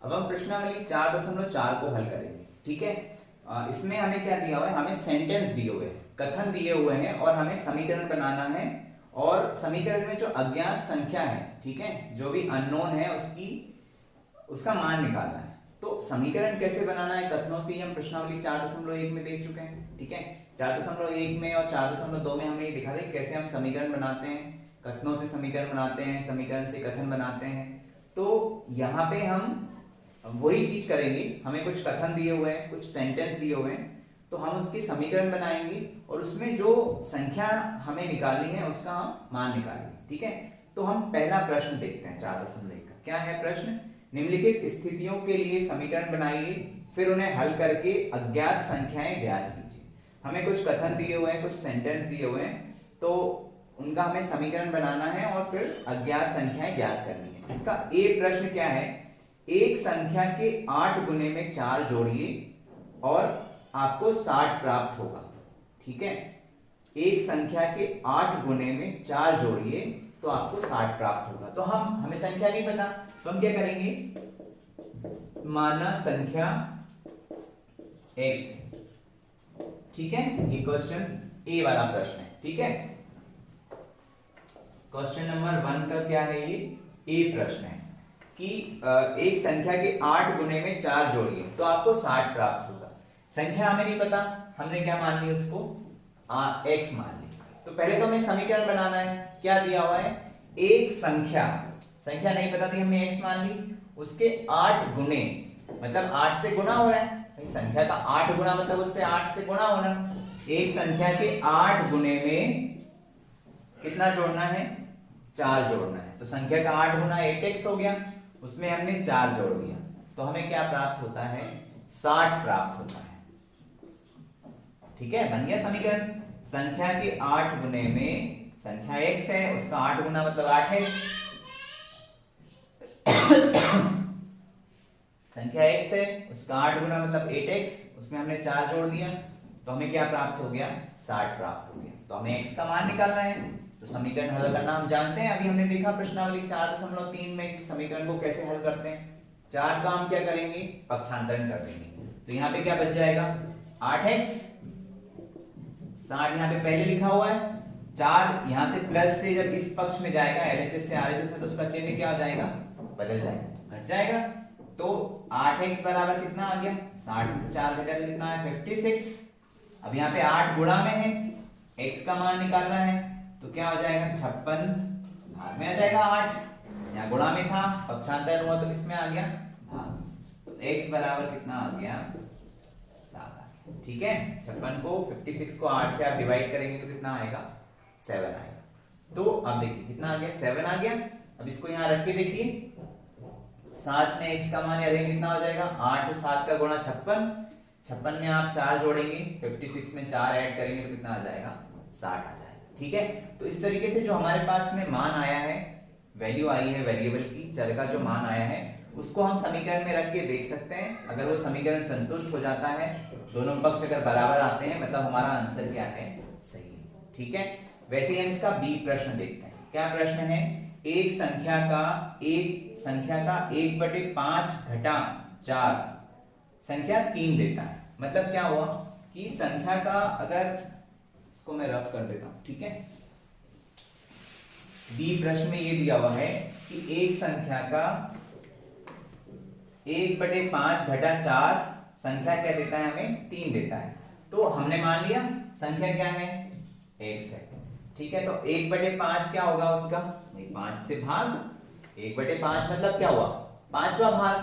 अब हम प्रश्नावली 4.4 को हल करेंगे। ठीक है, इसमें हमें क्या दिया हुआ है, हमें सेंटेंस दिए हुए हैं, कथन दिए हुए हैं और हमें समीकरण बनाना है। और समीकरण में जो अज्ञात संख्या है, ठीक है, जो भी अननोन है उसका मान निकालना है। तो समीकरण कैसे बनाना है कथनों से हम प्रश्नावली 4.1 में देख चुके हैं। ठीक है, 4.1 में और 4.2 में हमने ये दिखा दिया कैसे हम समीकरण बनाते हैं, कथनों से समीकरण बनाते हैं, समीकरण से कथन बनाते हैं। तो यहाँ पे हम वही चीज करेंगे, हमें कुछ कथन दिए हुए हैं, कुछ सेंटेंस दिए हुए हैं, तो हम उसकी समीकरण बनाएंगे और उसमें जो संख्या हमें निकालनी है उसका हम मान निकालेंगे। ठीक है, तो हम पहला प्रश्न देखते हैं 4.1 का। क्या है प्रश्न? निम्नलिखित स्थितियों के लिए समीकरण बनाइए, फिर उन्हें हल करके अज्ञात संख्याएं ज्ञात कीजिए। हमें कुछ कथन दिए हुए हैं, कुछ सेंटेंस दिए हुए हैं, तो उनका हमें समीकरण बनाना है और फिर अज्ञात संख्याएं ज्ञात करनी है। इसका ए प्रश्न क्या है? एक संख्या के 8 गुने में 4 जोड़िए और आपको 60 प्राप्त होगा। ठीक है, एक संख्या के 8 गुने में 4 जोड़िए तो आपको 60 प्राप्त होगा। तो हमें संख्या नहीं पता, तो हम क्या करेंगे, माना संख्या x है। ठीक है, ये क्वेश्चन ए वाला प्रश्न है। ठीक है, क्वेश्चन नंबर 1 का क्या है, ये ए प्रश्न है कि एक संख्या के 8 गुने में 4 जोड़िए तो आपको 60 प्राप्त होगा। संख्या हमें नहीं पता, हमने क्या मान ली उसको, x मान ली। तो पहले तो हमें समीकरण बनाना है। क्या दिया हुआ है, एक संख्या नहीं पता थी, हमने x मान ली, उसके 8 गुने मतलब 8 से गुना हो रहा है, संख्या का 8 गुना मतलब उससे 8 से गुना होना। एक संख्या के 8 गुने में कितना जोड़ना है, 4 जोड़ना है। तो संख्या का 8 गुना 8x हो गया, उसमें हमने 4 जोड़ दिया, तो हमें क्या प्राप्त होता है, 60 प्राप्त होता है। ठीक है, बन गया समीकरण। संख्या के 8 गुने में संख्या x है, उसका 8 गुना मतलब 8x। संख्या x है, उसका 8 गुना मतलब 8x, उसमें हमने 4 जोड़ दिया, तो हमें क्या प्राप्त हो गया, 60 प्राप्त हो गया। तो हमें x का मान निकालना है, तो समीकरण हल करना हम जानते हैं। अभी हमने देखा प्रश्नावली 4.3 में कि समीकरण को कैसे हल करते हैं। 4 का हम क्या करेंगे, पक्षांतरण कर देंगे, तो यहाँ पे क्या बच जाएगा, 8x, 60 यहाँ पे पहले लिखा हुआ है, 4 यहाँ से प्लस से जब इस पक्ष में जाएगा LHS से RHS में, तो उसका चिन्ह क्या हो जाएगा, बदल जाएगा, घट जाएगा। तो 8x बराबर कितना आ गया, 60 में से 4 घटा तो कितना है, 56। अब यहाँ पे 8 गुणा में है, x का मान निकालना है, तो क्या हो जाएगा, 56 भाग में आ जाएगा 8, यहाँ गुणा में था, पक्षांतर हुआ तो किसमें आ गया, भाग। तो x बराबर कितना आ गया, 7 आ गया। ठीक है, 56 को 56 को 8 से आप डिवाइड करेंगे तो कितना आएगा, 7 आएगा। तो अब देखिए कितना आ गया, 7 आ गया। अब इसको यहाँ रख के देखिए, 60 में x का मान या कितना हो जाएगा, 8 और 7 का गुणा 56, 56 में आप 4 जोड़ेंगे, 56 में 4 ऐड करेंगे तो कितना आ जाएगा, 60 आ जाएगा। ठीक है, तो इस तरीके से जो हमारे पास में मान आया है, वैल्यू आई है वेरिएबल की, चर का जो मान आया है, उसको हम समीकरण में रख के देख सकते हैं। अगर वो समीकरण संतुष्ट हो जाता है, दोनों पक्ष अगर बराबर आते हैं, मतलब हमारा आंसर क्या है, सही है। ठीक है, वैसे ही हम इसका बी प्रश्न देखते हैं। क्या प्रश्न है, एक संख्या का 1/5 घटा 4 संख्या 3 देता है। मतलब क्या हुआ कि संख्या का, अगर इसको मैं रफ कर देता हूं, ठीक है, बी प्रश्न में ये दिया हुआ है कि एक संख्या का 1/5 घटा 4 संख्या क्या देता है, हमें 3 देता है। तो हमने मान लिया संख्या क्या है, x है। ठीक है, तो 1/5 क्या होगा उसका, 5 से भाग, 1/5 मतलब क्या हुआ, 5वां भाग।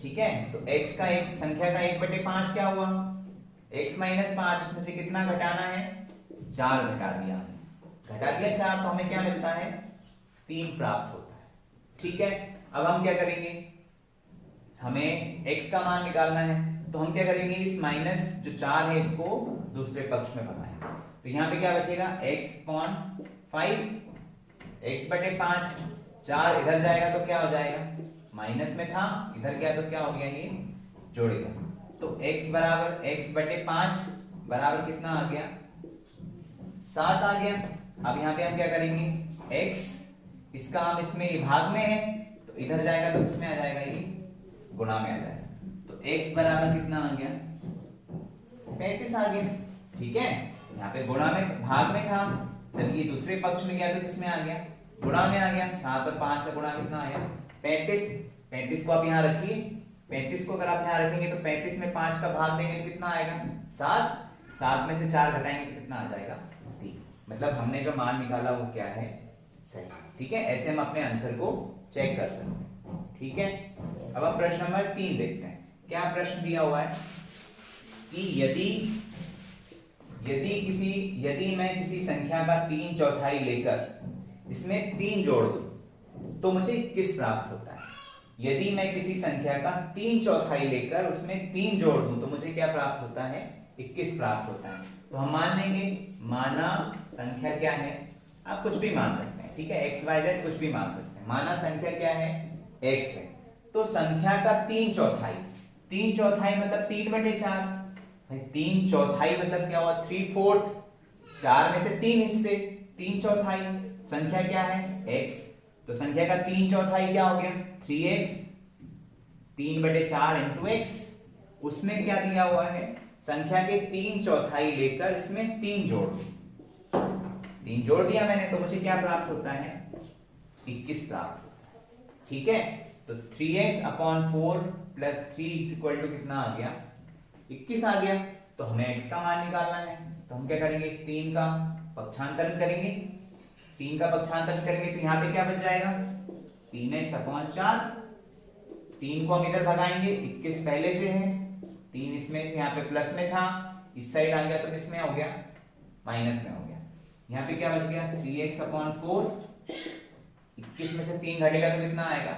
ठीक है, तो x का एक संख्या का 1/5 क्या हुआ, x - 5, उसमें से कितना घटाना है, 4 घटा दिया, 4, तो हमें क्या मिलता है, 3 प्राप्त होता है। ठीक है, अब हम क्या करेंगे, हमें x का मान निकालना है, तो हम क्या करेंगे, इस माइनस जो 4 है इसको दूसरे पक्ष में भगाएंगे, तो यहाँ पे क्या बचेगा, x/5, x/5, 4 इधर जाएगा तो क्या हो जाएगा, माइनस में था, इधर गया तो क्या हो गया, ये जोड़ गया। तो x बराबर x/5 बराबर कितना आ गया, 7 आ गया। अब यहाँ पे हम क्या करेंगे, x इसका हम इसमें भाग में है, तो इधर जाएगा तो किसमें आ जाएगा, ये गुणा में आ जाएगा, तो x बराबर कितना आ गया 35 आ गया। ठीक है, यहाँ पे गुणा में भाग में था, जब ये दूसरे पक्ष में गया तो किसमें आ गया गुणा में आ गया। 7 और 5 का गुणा कितना आया 35। 35 को आप यहाँ रखिए, 35 को अगर आप यहाँ रखेंगे तो 35 में 5 का भाग देंगे तो कितना आएगा 7। 7 में से 4 घटाएंगे तो कितना आ जाएगा 3। मतलब हमने जो मान निकाला वो क्या है सही। ठीक है, ऐसे हम अपने आंसर को चेक कर सकते हैं। ठीक है, अब हम प्रश्न नंबर 3 देखते हैं। क्या प्रश्न दिया हुआ है कि यदि मैं किसी संख्या का 3/4 लेकर इसमें 3 जोड़ दूं तो मुझे किस प्राप्त होता है। यदि मैं किसी संख्या का 3/4 लेकर उसमें 3 जोड़ दूं तो मुझे क्या प्राप्त होता है 21 प्राप्त होता है। तो हम मान लेंगे माना संख्या क्या है, आप कुछ भी मान सकते हैं। ठीक है, x y z कुछ भी मान सकते हैं। माना संख्या क्या है x है, तो संख्या का 3/4, 3/4 मतलब 3/4 भाई। 3/4 मतलब क्या हुआ 3/4, 4 में से 3 हिस्से 3/4। संख्या क्या है x, तो संख्या का 3/4 क्या हो गया 3x, 3/4 इंटू x। उसमें क्या दिया हुआ है संख्या के 3/4 लेकर इसमें 3 जोड़, 3 जोड़ दिया मैंने, तो मुझे क्या प्राप्त होता है 21 प्राप्त होता है। ठीक है, तो 3x/4 प्लस 3 इक्वल टू कितना आ गया 21 आ गया। तो हमें x का मान निकालना है, तो हम क्या करेंगे इस 3 का पक्षांतरण करेंगे। 3 का पक्षांतरण करेंगे तो यहाँ पे क्या बच जाएगा 3x/4। 3 को हम इधर भगाएंगे, 21 पहले से है, 3 इसमें यहाँ पे प्लस में था, इस साइड आ गया तो किसमें हो गया माइनस में हो गया। यहाँ पे क्या बच गया 3x/4, 21 में से 3 घटेगा तो कितना आएगा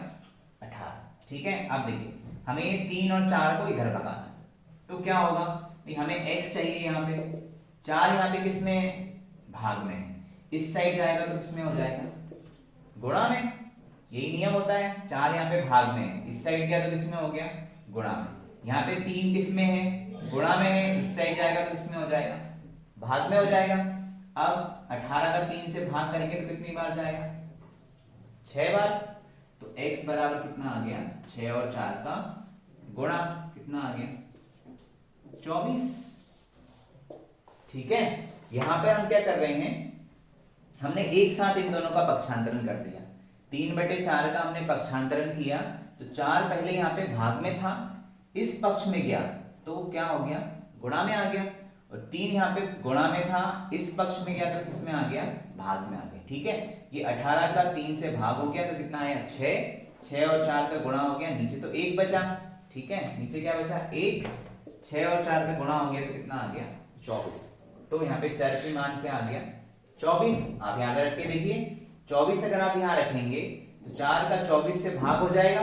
18। ठीक है, अब देखिए हमें ये 3 और 4 को इधर भगाना है, तो क्या होगा भाई हमें x चाहिए यहाँ पे, 4 यहाँ पे किसमें भाग में है, इस साइड जाएगा तो किसमें हो जाएगा गुणा में। यही नियम होता है, 4 यहाँ पे भाग में है, इस साइड गया तो किसमें हो गया गुणा में। यहाँ पे 3 किसमें है गुणा में है, इस साइड जाएगा तो किसमें हो जाएगा भाग में हो जाएगा। अब 18 का 3 से भाग करेंगे तो कितनी बार जाएगा 6 बार। तो x बराबर कितना आ गया 6 और 4 का गुणा कितना आ गया 24। ठीक है, यहां पे हम क्या कर रहे हैं हमने एक साथ इन दोनों का पक्षांतरण कर दिया। 3/4 का हमने पक्षांतरण किया तो 4 पहले यहाँ पे भाग में था, इस पक्ष में गया तो क्या हो गया गुणा में आ गया, और 3 यहाँ पे गुणा में था, इस पक्ष में गया तो किसमें आ गया भाग में आ गया। ठीक है, ये 18 का 3 से भाग हो गया तो कितना आया 6, 6 और 4 का गुणा हो गया, नीचे तो 1 बचा। ठीक है, नीचे क्या बचा 1, 6 और 4 का गुणा हो गया तो कितना आ गया 24। तो यहाँ पे चर की मान क्या आ गया 24। आप यहाँ पे रख के देखिए 24 अगर आप यहाँ रखेंगे तो 4 का 24 से भाग हो जाएगा,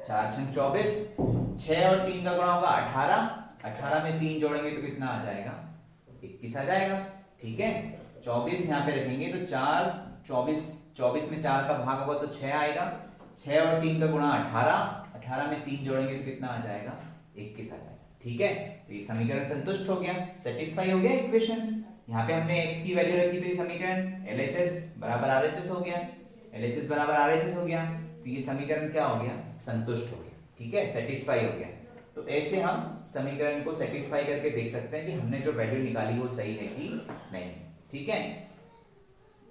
4 छंग 24, 6 और 3 का गुणा होगा 18, 18 में 3 जोड़ेंगे तो कितना आ जाएगा 21 आ जाएगा। ठीक है, 24 यहाँ पे रखेंगे तो 4 24, 24 में 4 का भाग होगा तो 6 आएगा, 6 और 3 का गुणा 18, 18 में 3 जोड़ेंगे तो कितना आ जाएगा 21 आ जाएगा। ठीक है, तो ये समीकरण संतुष्ट हो गया, सेटिस्फाई हो गया इक्वेशन। यहाँ पे हमने x की वैल्यू रखी तो ये समीकरण LHS बराबर RHS हो गया, LHS बराबर RHS हो गया, तो ये समीकरण क्या हो गया संतुष्ट हो गया। ठीक है, सेटिस्फाई हो गया। तो ऐसे हम समीकरण को सेटिस्फाई करके देख सकते हैं कि हमने जो वैल्यू निकाली वो सही है कि नहीं। ठीक है,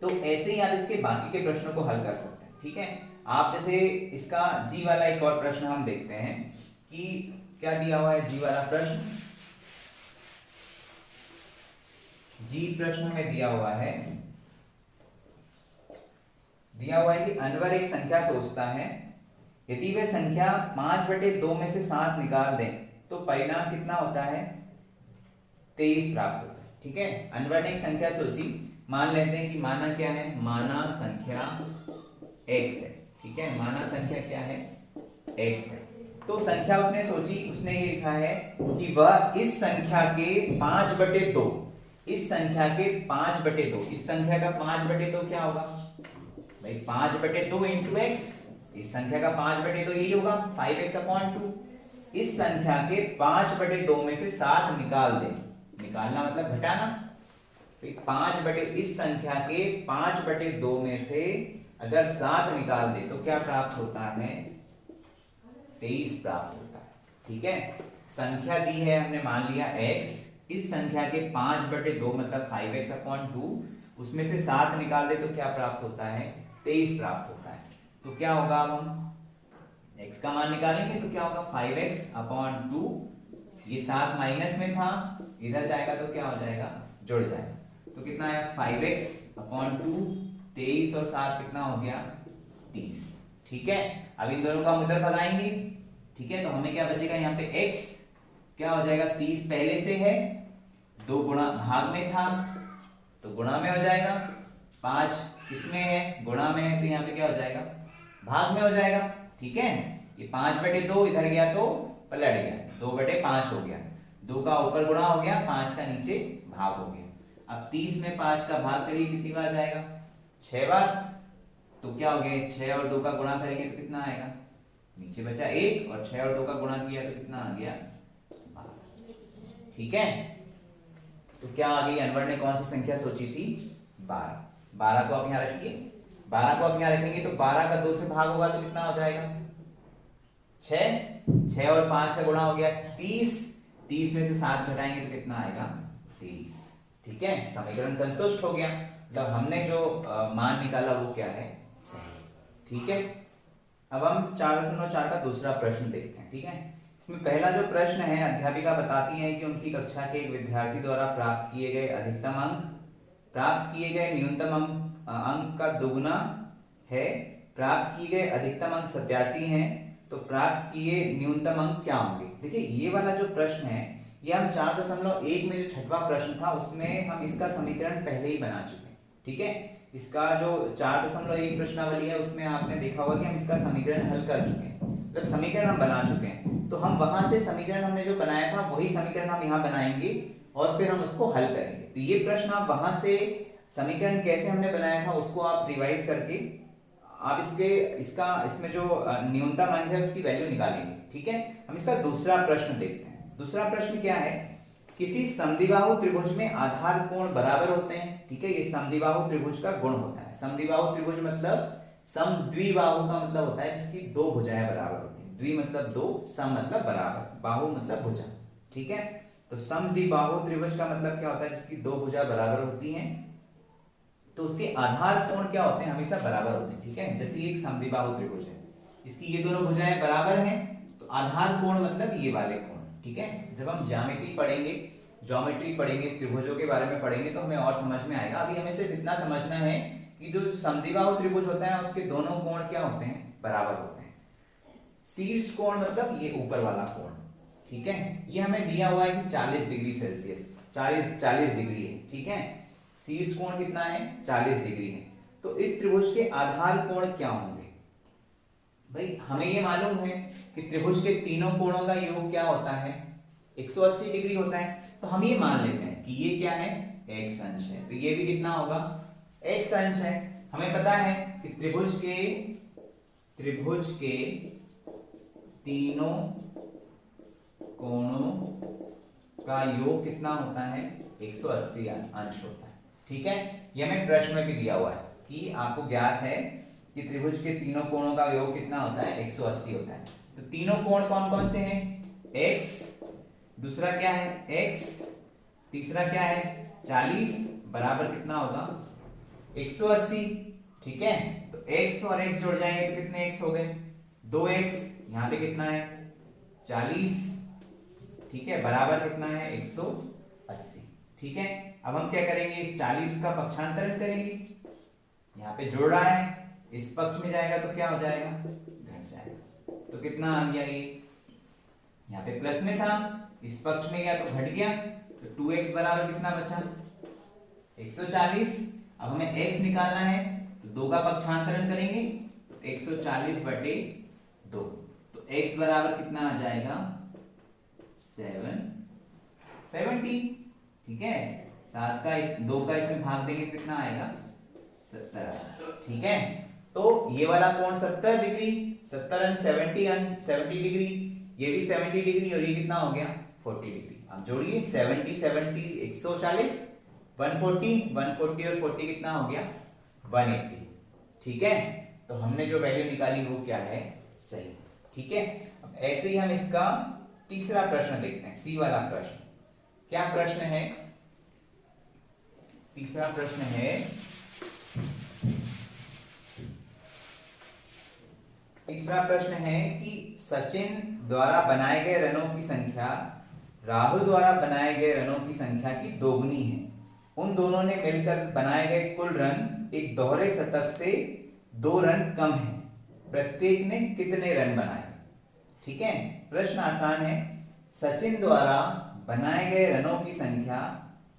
तो ऐसे ही आप इसके बाकी के प्रश्नों को हल कर सकते हैं। ठीक है, आप जैसे इसका जी वाला एक और प्रश्न हम देखते हैं कि क्या दिया हुआ है जी वाला प्रश्न। जी प्रश्न में दिया हुआ है कि अनवर एक संख्या सोचता है, यदि वह संख्या 5/2 में से 7 निकाल दें तो परिणाम कितना होता है 23 प्राप्त होता है। ठीक है, अनवर ने एक संख्या सोची, मान लेते हैं कि माना क्या है माना संख्या x है। ठीक है, माना संख्या क्या है x है। तो संख्या उसने सोची, उसने ये लिखा है कि वह इस संख्या के 5/2, इस संख्या के 5/2, इस संख्या का 5/2 क्या होगा भाई 5/2 इंटू x, इस संख्या का 5/2 यही होगा 5x/2। इस संख्या के 5/2 में से 7 निकाल दे, निकालना मतलब घटाना, तो 5/, इस संख्या के 5/2 में से अगर 7 निकाल दे तो क्या प्राप्त होता है 23 प्राप्त होता है। ठीक है, संख्या दी है हमने, मान लिया x, इस संख्या के 5/2 मतलब 5x/2, उसमें से 7 निकाल दे तो क्या प्राप्त होता है, 23 प्राप्त होता है। तो क्या होगा, अब हम x का मान निकालेंगे तो क्या होगा, 5x/2, ये 7 माइनस में था, इधर जाएगा तो क्या हो जाएगा, जुड़ जाएगा। तो कितना है, 5x/2, 23 और 7 कितना हो गया, 30। ठीक है, अब इन दोनों का हम उधर भगाएंगे। ठीक है, तो हमें क्या बचेगा, यहाँ पे x क्या हो जाएगा, 30 पहले से है, 2 गुणा भाग में था तो गुणा में हो जाएगा, 5 किसमें है, गुणा में है, तो यहाँ पे क्या हो जाएगा, भाग में हो जाएगा। ठीक है, ये 5/2 इधर गया तो पलट गया, 2/5 हो गया, 2 का ऊपर गुणा हो गया, 5 का नीचे भाग हो गया। अब 30 में 5 का भाग करिए, कितनी बार जाएगा, 6 बार। तो क्या हो गया, 6 और 2 का गुणा करेंगे तो कितना आएगा, नीचे बचा 1, और 6 और 2 का गुणा किया तो कितना आ गया, 12। ठीक है, तो क्या आ गई, अनवर ने कौन सी संख्या सोची थी, 12। 12 को आप यहाँ रखिए, 12 को आप यहाँ रखेंगे तो 12 का 2 से भाग होगा तो कितना हो जाएगा, 6, 6 और 5 का गुणा हो गया 30, 30 में से 7 घटाएंगे तो कितना आएगा, 23। ठीक है, समीकरण संतुष्ट हो गया, मतलब हमने जो मान निकाला वो क्या है, सही। ठीक है, अब हम 4.4 का दूसरा प्रश्न देखते हैं। ठीक है, इसमें पहला जो प्रश्न है, अध्यापिका बताती है कि उनकी कक्षा के एक विद्यार्थी द्वारा प्राप्त किए गए अधिकतम अंक प्राप्त किए गए न्यूनतम अंक का दुगुना है, प्राप्त किए गए अधिकतम अंक 87 हैं, तो प्राप्त किए न्यूनतम अंक क्या होंगे। देखिए, ये वाला जो प्रश्न है, ये हम 4.1 में जो छठवां प्रश्न था उसमें हम इसका समीकरण पहले ही बना चुके हैं। ठीक है, इसका जो 4.1 प्रश्नावली है उसमें आपने देखा होगा कि हम इसका समीकरण हल कर चुके हैं, मतलब समीकरण हम बना चुके हैं। तो हम वहां से समीकरण हमने जो बनाया था वही समीकरण हम यहाँ बनाएंगे और फिर हम उसको हल करेंगे। तो ये प्रश्न आप वहां से समीकरण कैसे हमने बनाया था उसको आप रिवाइज करके आप इसमें जो न्यूनतम अंक है उसकी वैल्यू निकालेंगे। ठीक है, हम इसका दूसरा प्रश्न देखते हैं। दूसरा प्रश्न क्या है, किसी समद्विबाहु त्रिभुज में आधार कोण बराबर होते हैं। ठीक है, ये समद्विबाहु त्रिभुज का गुण होता है। समद्विबाहु त्रिभुज मतलब समद्विबाहु का मतलब होता है जिसकी दो भुजाएं बराबर होती हैं। द्वि मतलब दो, सम मतलब बराबर, बाहु मतलब भुजा। ठीक है, तो समद्विबाहु त्रिभुज का मतलब क्या होता है, जिसकी दो भुजा बराबर होती हैं, तो उसके आधार कोण क्या होते हैं, हमेशा बराबर होते हैं। ठीक है, जैसे ये एक समद्विबाहु त्रिभुज है, इसकी ये दोनों भुजाएं बराबर हैं, तो आधार कोण मतलब ये वाले कोण। ठीक है, जब हम ज्योमेट्री पढ़ेंगे, त्रिभुजों के बारे में पढ़ेंगे तो हमें और समझ में आएगा। अभी हमें सिर्फ इतना समझना है कि जो समद्विबाहु त्रिभुज होता है उसके दोनों कोण क्या होते हैं, बराबर होते हैं। शीर्ष कोण मतलब ये ऊपर वाला कोण। ठीक है, ये हमें दिया हुआ है कि 40 डिग्री सेल्सियस, 40 डिग्री है। ठीक है, शीर्ष कोण कितना है, 40 डिग्री है। तो इस त्रिभुज के आधार कोण क्या होंगे भाई, हमें ये मालूम है कि त्रिभुज के तीनों कोणों का योग क्या होता है, 180 डिग्री होता है। तो हम ये मान लेते हैं कि ये क्या है, x अंश है, तो ये भी कितना होगा, x अंश है। हमें पता है कि त्रिभुज के तीनों कोणों का योग कितना होता है, 180 अंश होता है। ठीक है, ये हमें प्रश्न में भी दिया हुआ है कि आपको ज्ञात है कि त्रिभुज के तीनों कोणों का योग कितना होता है, 180 होता है। तो तीनों कोण कौन कौन से हैं, x, दूसरा क्या है x, तीसरा क्या है 40, बराबर कितना होगा 180। ठीक है, तो x और x जोड़ जाएंगे तो कितने x हो गए, 2x, यहाँ पे कितना है 40। ठीक है, बराबर कितना है 180। ठीक है, अब हम क्या करेंगे, इस 40 का पक्षांतरण करेंगे, यहाँ पे जोड़ रहा है, इस पक्ष में जाएगा तो क्या हो जाएगा, घट जाएगा। तो कितना आ गया, ये यहाँ पे प्लस में था, इस पक्ष में गया तो घट गया, तो 2x बराबर कितना बचा 140। अब हमें x निकालना है तो 2 का पक्षांतरण करेंगे, 140/2, तो x बराबर कितना आ जाएगा 70। ठीक है, 7 का 2 का इसमें भाग देंगे कितना आएगा 70। ठीक है, तो ये वाला कोण 70 डिग्री, 70 अंश 70 डिग्री, ये भी 70 डिग्री, और ये कितना हो गया 40 डिग्री। अब जोड़िए 70 70 140, 140 और 40 कितना हो गया 180। ठीक है, तो हमने जो वैल्यू निकाली वो क्या है, सही। ठीक है, अब ऐसे ही हम इसका तीसरा प्रश्न देखते हैं, सी वाला प्रश्न। क्या प्रश्न है? तीसरा प्रश्न है, तीसरा प्रश्न है कि सचिन द्वारा बनाए गए रनों की संख्या राहुल द्वारा बनाए गए रनों की संख्या की दोगुनी है। उन दोनों ने मिलकर बनाए गए कुल रन एक दोहरे शतक से 2 रन कम है। प्रत्येक ने कितने रन बनाए? ठीक है, प्रश्न आसान है। सचिन द्वारा बनाए गए रनों की संख्या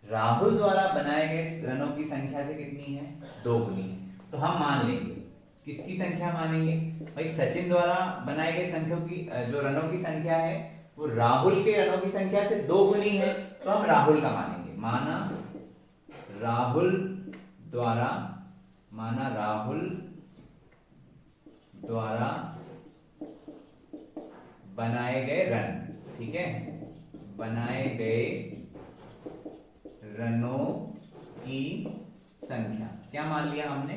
राहुल द्वारा बनाए गए रनों की संख्या से कितनी है? दोगुनी है। तो हम मान लेंगे, किसकी संख्या मानेंगे भाई? सचिन द्वारा बनाए गए संख्या की जो रनों की संख्या है वो राहुल के रनों की संख्या से 2 गुनी है, तो हम राहुल का मानेंगे। माना राहुल द्वारा बनाए गए रन, ठीक है, बनाए गए रनों की संख्या क्या मान लिया हमने?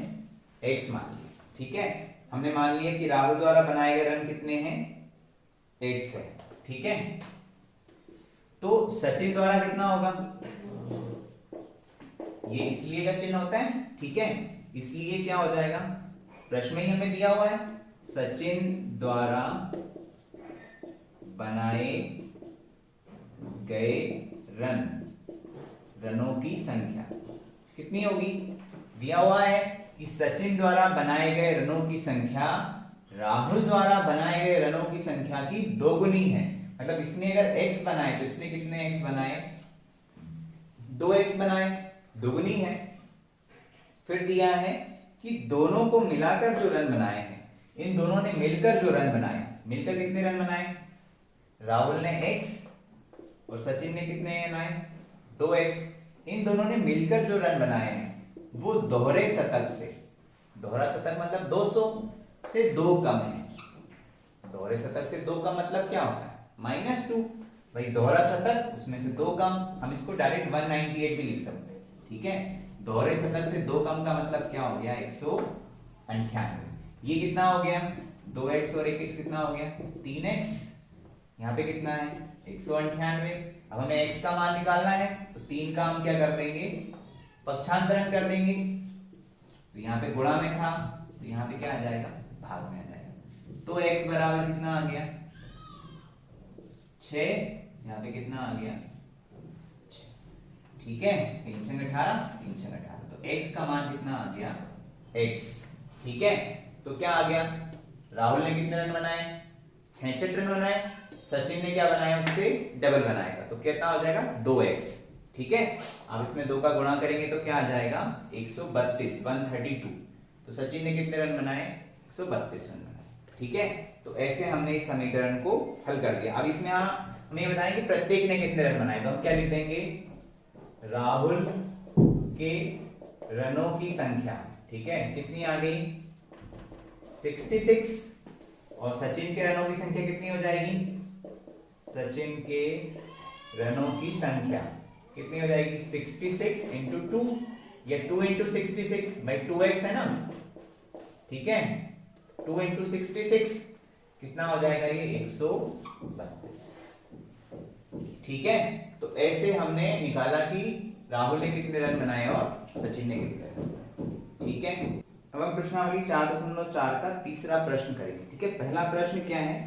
x मान लिया। ठीक है, हमने मान लिया कि राहुल द्वारा बनाए गए रन कितने हैं? x है। ठीक है, तो सचिन द्वारा कितना होगा? ये इसलिए का चिन्ह होता है, ठीक है, इसलिए क्या हो जाएगा? प्रश्न में ही हमें दिया हुआ है सचिन द्वारा बनाए गए रनों की संख्या कितनी होगी? दिया हुआ है कि सचिन द्वारा बनाए गए रनों की संख्या राहुल द्वारा बनाए गए रनों की संख्या की दोगुनी है। मतलब इसने अगर x बनाए तो इसने कितने x बनाए? 2x बनाए, दोगुनी है। फिर दिया है कि दोनों को मिलाकर जो रन बनाए हैं, इन दोनों ने मिलकर जो रन बनाए, मिलकर कितने रन बनाए? राहुल ने x और सचिन ने कितने बनाए? 2x। इन दोनों ने मिलकर जो रन बनाए हैं वो दोहरे शतक से, दोहरा शतक मतलब 200 से 2 कम है। दोहरे शतक से 2 कम मतलब क्या होता है? -2। भाई दोहरा शतक उसमें से 2 कम, हम इसको डायरेक्ट 198 भी लिख सकते हैं। ठीक है, दोहरे शतक से 2 कम का मतलब क्या हो गया? 198। ये कितना हो गया? 2x और 1x कितना हो गया? 3x। यहाँ पे कितना है? 198। अब हमें x का मान निकालना है, तो 3 का हम क्या कर देंगे? पक्षांतरण कर देंगे। तो यहाँ पे गुणा में था, तो यहाँ पे क्या आ जाएगा? भाग में आ जाएगा। तो x बराबर कितना आ गया? 6। यहाँ पे कितना आ गया? 6। ठीक है, 3 छंग 18, 3 छंग 18, तो x का मान कितना आ गया? x। ठीक है, तो क्या आ गया? राहुल ने कितने रन बनाए? 66 रन बनाए। सचिन ने क्या बनाया? उससे डबल बनाएगा, तो कितना हो जाएगा? 2x। ठीक है, अब इसमें 2 का गुणा करेंगे तो क्या आ जाएगा? 132, 132। तो सचिन ने कितने रन बनाए? 132 रन बनाए। ठीक है, तो ऐसे हमने इस समीकरण को हल कर दिया। अब इसमें हमें बताएं कि प्रत्येक ने कितने रन बनाए, तो हम क्या लिख देंगे? राहुल के रनों की संख्या, ठीक है, कितनी आ गई? 66। और सचिन के रनों की संख्या कितनी हो जाएगी? सचिन के रनों की संख्या कितनी हो जाएगी? 66 इंटू 2 या 2 इंटू 66, भाई 2x है ना। ठीक है, 2 इंटू 66 कितना हो जाएगा? ये 132। ठीक है, तो ऐसे हमने निकाला कि राहुल ने कितने रन बनाए और सचिन ने कितने रन बनाए। ठीक है, अब हम प्रश्नावली 4.4 का तीसरा प्रश्न करेंगे। ठीक है, पहला प्रश्न क्या है?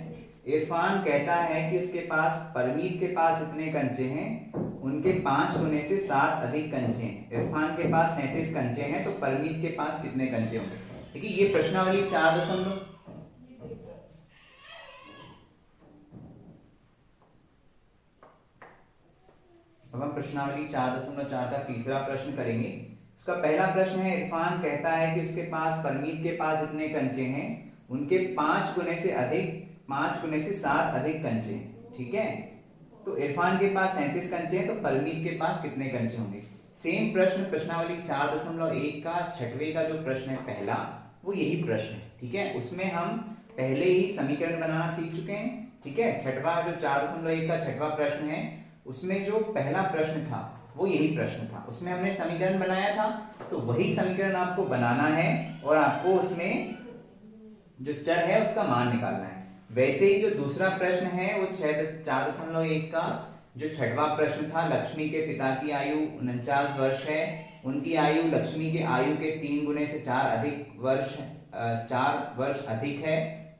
इरफान कहता है कि उसके पास परमीत के पास इतने कंचे हैं, उनके 5 होने से 7 अधिक कंचे हैं। इरफान के पास 37 कंचे हैं, तो परमीत के पास कितने कंचे होंगे? ठीक है, ये प्रश्नावली 4. अब हम प्रश्नावली 4.4 का तीसरा प्रश्न करेंगे। उसका पहला प्रश्न है, इरफान कहता है कि उसके पास परमीत के पास इतने कंचे हैं, उनके 5 गुने से 7 अधिक कंचे हैं। ठीक है, तो इरफान के पास 37 कंचे हैं, तो परमीत के पास कितने कंचे होंगे? सेम प्रश्न प्रश्नावली 4.1 का 6वें का जो प्रश्न है पहला, वो यही प्रश्न है। ठीक है, उसमें हम पहले ही समीकरण बनाना सीख चुके हैं। ठीक है, 6वां जो 4.1 का 6वां प्रश्न है, उसमें जो पहला प्रश्न था वो यही प्रश्न था। उसमें हमने समीकरण बनाया था, तो वही समीकरण आपको बनाना है और आपको उसमें जो चर है उसका मान निकालना है। वैसे ही जो दूसरा प्रश्न है वो 4.1 का जो छठवां प्रश्न था, लक्ष्मी के पिता की आयु 49 वर्ष है, उनकी आयु लक्ष्मी के आयु के 3 गुने से 4 वर्ष अधिक है,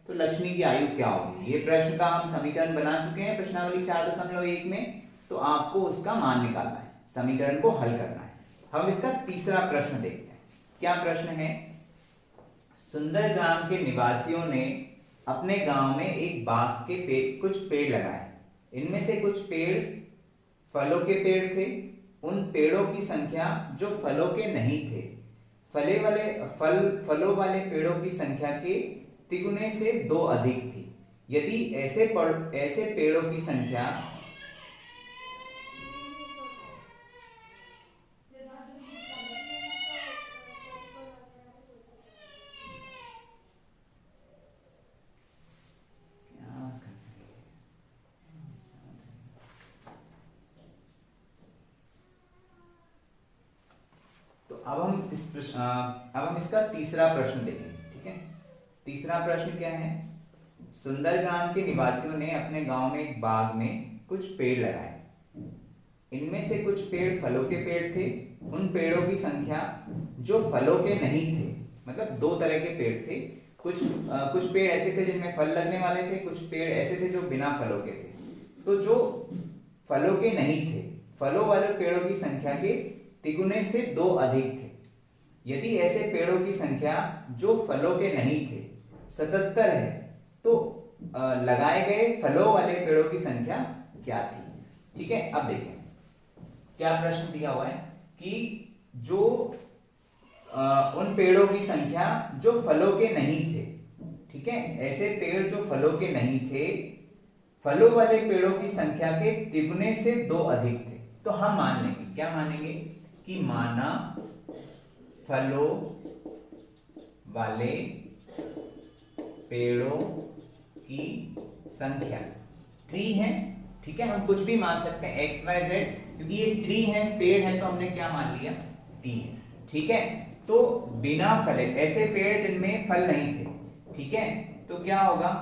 तो लक्ष्मी की आयु क्या होगी। ये प्रश्न का हम समीकरण बना चुके हैं प्रश्नावली 4.1 में, तो आपको उसका मान निकालना है, समीकरण को हल करना है। हम इसका तीसरा प्रश्न देखते हैं। क्या प्रश्न है, सुंदर ग्राम के निवासियों ने अपने गांव में एक बाग के कुछ पेड़ लगाए। इनमें से कुछ पेड़ फलों के पेड़ थे। उन पेड़ों की संख्या जो फलों के नहीं थे, फलों वाले पेड़ों की संख्या के तिगुने से 2 अधिक थी। यदि ऐसे पेड़ों की संख्या अब हम इसका तीसरा प्रश्न देखेंगे। ठीक है, तीसरा प्रश्न क्या है, सुंदर ग्राम के निवासियों ने अपने गांव में एक बाग में कुछ पेड़ लगाए। इनमें से कुछ पेड़ फलों के पेड़ थे। उन पेड़ों की संख्या जो फलों के नहीं थे, मतलब 2 तरह के पेड़ थे। कुछ पेड़ ऐसे थे जिनमें फल लगने वाले थे, कुछ पेड़ ऐसे थे जो बिना फलों के थे। तो जो फलों के नहीं थे, फलों वाले पेड़ों की संख्या के तिगुने से 2 अधिक थे। यदि ऐसे पेड़ों की संख्या जो फलों के नहीं थे 77 है, तो लगाए गए फलों वाले पेड़ों की संख्या क्या थी। ठीक है, अब देखें क्या प्रश्न दिया हुआ है कि जो उन पेड़ों की संख्या जो फलों के नहीं थे। ठीक है, ऐसे पेड़ जो फलों के नहीं थे, फलों वाले पेड़ों की संख्या के तिगुने से 2 अधिक थे। तो हम मान लेंगे, क्या मानेंगे कि माना फलों वाले पेड़ों की संख्या, ट्री है। ठीक है, हम कुछ भी मान सकते हैं एक्स वाई जेड, क्योंकि ये ट्री है, पेड़ है, तो हमने क्या मान लिया, टी है। ठीक है, तो बिना फले, ऐसे पेड़ जिनमें फल नहीं थे। ठीक है, तो क्या होगा,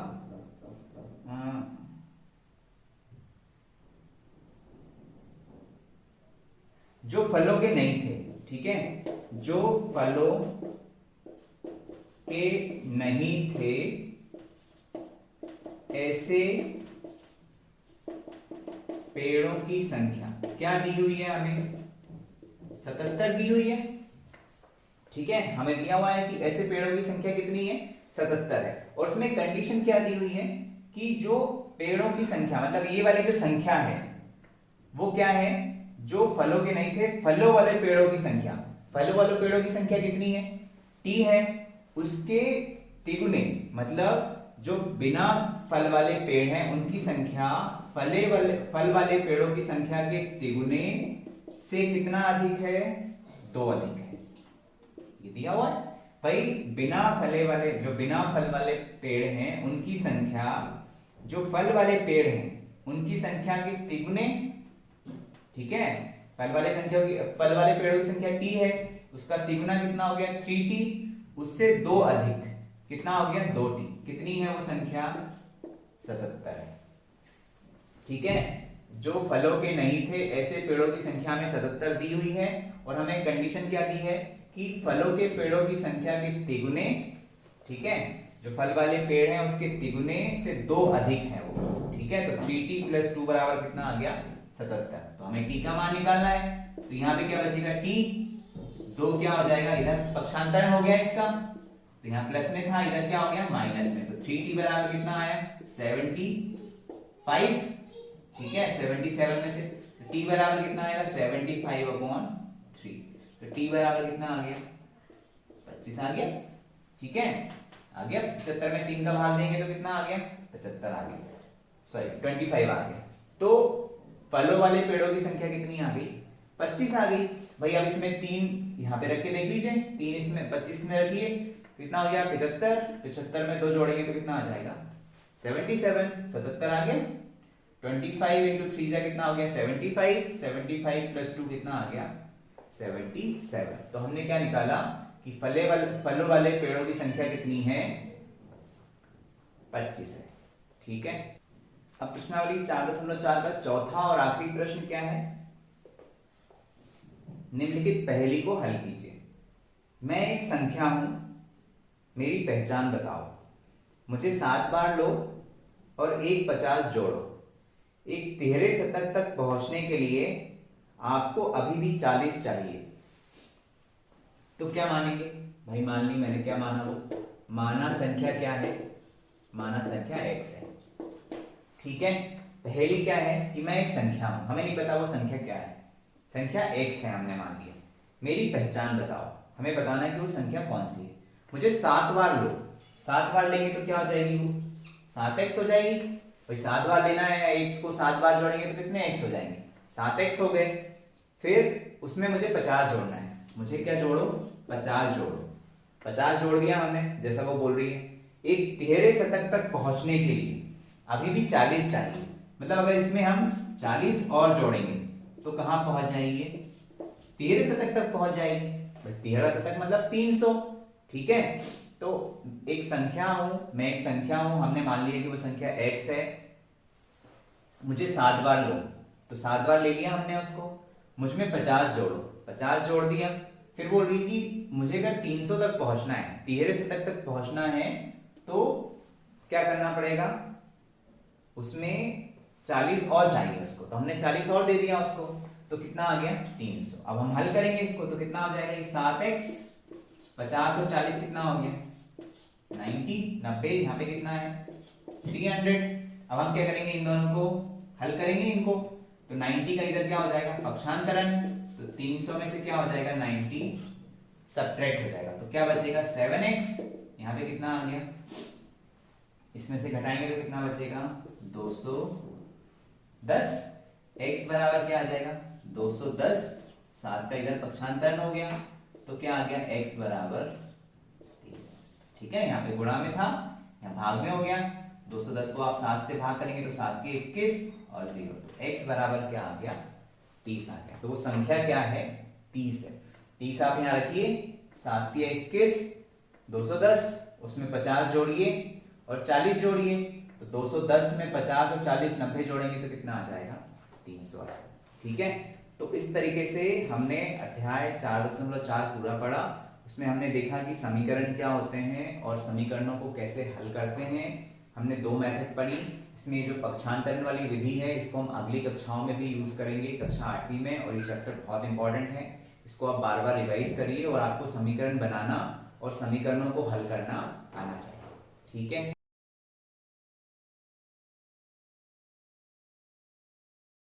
जो फलों के नहीं थे। ठीक है, जो फलों के नहीं थे ऐसे पेड़ों की संख्या क्या दी हुई है हमें, 77 दी हुई है। ठीक है, हमें दिया हुआ है कि ऐसे पेड़ों की संख्या कितनी है, 77 है। और उसमें कंडीशन क्या दी हुई है कि जो पेड़ों की संख्या, मतलब ये वाली जो संख्या है वो क्या है, जो फलों के नहीं थे, फलों वाले पेड़ों की संख्या, फलों वाले पेड़ों की संख्या कितनी है, टी है, उसके तिगुने, मतलब जो बिना फल वाले पेड़ हैं उनकी संख्या फल वाले पेड़ों की संख्या के तिगुने से कितना अधिक है, 2 अधिक है। ये दिया हुआ है भाई, जो बिना फल वाले पेड़ हैं उनकी संख्या जो फल वाले पेड़ हैं उनकी संख्या के तिगुने। ठीक है, फल वाले पेड़ों की संख्या टी है, उसका तिगुना कितना हो गया, 3t, उससे 2 अधिक कितना हो गया, 2t। कितनी है वो संख्या, 77 है। ठीक है, जो फलों के नहीं थे ऐसे पेड़ों की संख्या में 77 दी हुई है, और हमें कंडीशन क्या दी है कि फलों के पेड़ों की संख्या के तिगुने, ठीक है, जो फल वाले पेड़ हैं उसके तिगुने से 2 अधिक है वो। ठीक है, तो 3t + 2 बराबर कितना आ गया, 77। तो हमें t का मान निकालना है, तो यहाँ पे क्या बचेगा, t, 2 क्या हो जाएगा, इधर पक्षांतरण हो गया इसका, तो यहाँ प्लस में था, इधर क्या हो गया, माइनस में। तो 3t बराबर कितना आया, 75। ठीक है, 77 में से तो t बराबर कितना आएगा, 75/3। तो t बराबर कितना आ गया, 25 आ गया। ठीक है, आ गया। 75 में 3 का भाग देंगे तो कितना आ गया, 75 आ गया, सॉरी 25 आ गया। तो फलों वाले पेड़ों की संख्या कितनी आ गई, 25 आ गई। भाई अब इसमें 3 यहाँ पे रख के देख लीजिए, 3 इसमें 25 में रखिए, कितना हो गया, 75। 75 में 2 जोड़ेंगे तो कितना आ जाएगा, 77। 77 आ गया। 25 × 3 कितना हो गया, 75। 75 + 2 कितना आ गया, 77। तो हमने क्या निकाला कि फलों वाले पेड़ों की संख्या कितनी है, 25 है। ठीक है। अब प्रश्नावली 4.4 का चौथा और आखिरी प्रश्न क्या है? निम्नलिखित पहेली को हल कीजिए। मैं एक संख्या हूं, मेरी पहचान बताओ। मुझे 7 बार लो और एक 50 जोड़ो। एक तिहरे शतक तक पहुंचने के लिए आपको अभी भी 40 चाहिए। तो क्या मानेंगे भाई? मान ली मैंने, क्या माना? वो माना संख्या क्या है? माना संख्या x है। ठीक है। पहेली क्या है कि मैं एक संख्या हूं, हमें नहीं पता वो संख्या क्या है। संख्या x है, हमने मान लिया। मेरी पहचान बताओ, हमें बताना है कि वो संख्या कौन सी है। मुझे 7 बार लो, 7 बार लेंगे तो क्या हो जाएगी? वो 7x हो जाएगी। भाई 7 बार लेना है, x को 7 बार जोड़ेंगे तो कितने x हो जाएंगे? 7x हो गए। फिर उसमें मुझे 50 जोड़ना है। मुझे क्या जोड़ो? 50 जोड़ो। 50 जोड़ दिया हमने, जैसा वो बोल रही है। एक तिहरे शतक तक पहुंचने के लिए अभी भी 40 चाहिए। मतलब अगर इसमें हम 40 और जोड़ेंगे तो कहां पहुंच जाएंगे? तिहरे शतक तक पहुंच जाएगी। तिहरा शतक मतलब 300। ठीक है। तो एक संख्या हूं, मैं एक संख्या हूं, हमने मान लिया कि वो संख्या x है। मुझे 7 बार लो, तो 7 बार ले लिया हमने उसको। मुझ में 50 जोड़ो, 50 जोड़ दिया। फिर बोल रही कि मुझे अगर 300 तक पहुंचना है, तिहरे शतक तक पहुंचना है, तो क्या करना पड़ेगा? उसमें 40 और चाहिए उसको, तो हमने 40 और दे दिया उसको। तो कितना आ गया? 300। अब हम हल करेंगे इसको तो कितना हो जाएगा? 7x 50 और 40 कितना हो गया? 90। यहाँ पे कितना है? 300। अब हम क्या करेंगे? इन दोनों को हल करेंगे इनको। तो 90 का इधर क्या हो जाएगा? पक्षांतरण। तो 300 में से क्या हो जाएगा? 90 सब्ट्रैक्ट हो जाएगा। तो क्या बचेगा? 7x। यहाँ पे कितना आ गया? इसमें से घटाएंगे तो कितना बचेगा? 210। x बराबर क्या आ जाएगा? 210। 7 का इधर पक्षांतरण हो गया, तो क्या आ गया? x बराबर 30। ठीक है, यहाँ पे गुणा में था, यहाँ भाग में हो गया। 210 को आप 7 से भाग करेंगे तो 7 के 21 और 0, तो x बराबर क्या आ गया? 30 आ गया। तो वो संख्या क्या है? 30 है। 30 आप यहाँ रखिए। 7 के 21, 210, उसमें 50 जोड़िए और 40 जोड़िए। तो 210 में 50 और 40 90 जोड़ेंगे तो कितना आ जाएगा? 300 आ जाएगा। ठीक है। तो इस तरीके से हमने अध्याय 4.4 पूरा पढ़ा। उसमें हमने देखा कि समीकरण क्या होते हैं और समीकरणों को कैसे हल करते हैं। हमने 2 मेथड पढ़ी। इसमें जो पक्षांतरण वाली विधि है, इसको हम अगली कक्षाओं में भी यूज करेंगे, कक्षा 8वीं में, और ये चैप्टर बहुत इंपॉर्टेंट है। इसको आप बार बार रिवाइज करिए और आपको समीकरण बनाना और समीकरणों को हल करना आना चाहिए। ठीक है।